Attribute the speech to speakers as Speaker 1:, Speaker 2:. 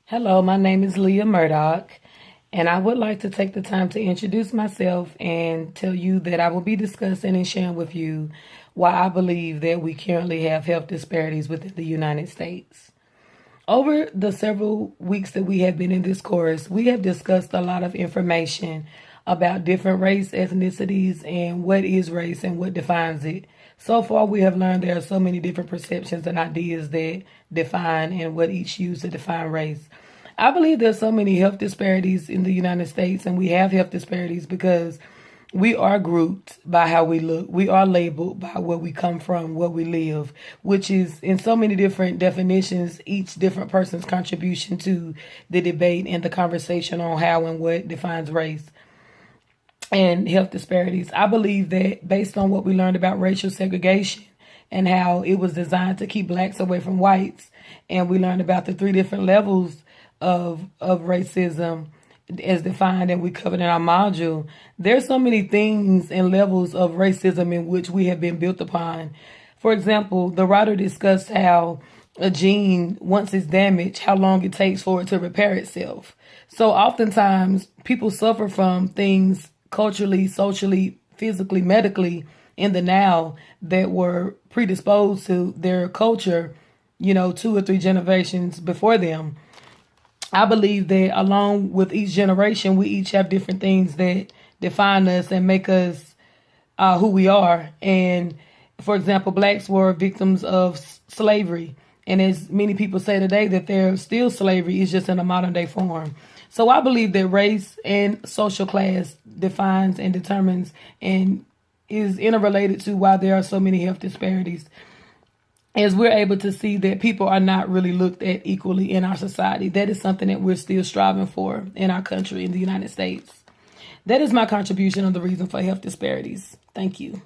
Speaker 1: Hello, my name is Leah Murdoch, and I would like to take the time to introduce myself and tell you that I will be discussing and sharing with you why I believe that we currently have health disparities within the United States. Over the several weeks that we have been in this course, we have discussed a lot of information about different race, ethnicities, and what is race and what defines it. So far, we have learned there are so many different perceptions and ideas that define and what each use to define race. I believe there's so many health disparities in the United States, and we have health disparities because we are grouped by how we look. We are labeled by where we come from, where we live, which is in so many different definitions, each different person's contribution to the debate and the conversation on how and what defines race and health disparities. I believe that based on what we learned about racial segregation and how it was designed to keep blacks away from whites, and we learned about the three different levels of racism as defined and we covered in our module, there's so many things and levels of racism in which we have been built upon. For example, the writer discussed how a gene, once it's damaged, how long it takes for it to repair itself. So oftentimes people suffer from things culturally, socially, physically, medically in the now that were predisposed to their culture, 2 or 3 generations before them. I believe that along with each generation, we each have different things that define us and make us who we are. And for example, blacks were victims of slavery. And as many people say today, that they're still slavery is just in a modern day form. So I believe that race and social class defines and determines and is interrelated to why there are so many health disparities, as we're able to see that people are not really looked at equally in our society. That is something that we're still striving for in our country, in the United States. That is my contribution on the reason for health disparities. Thank you.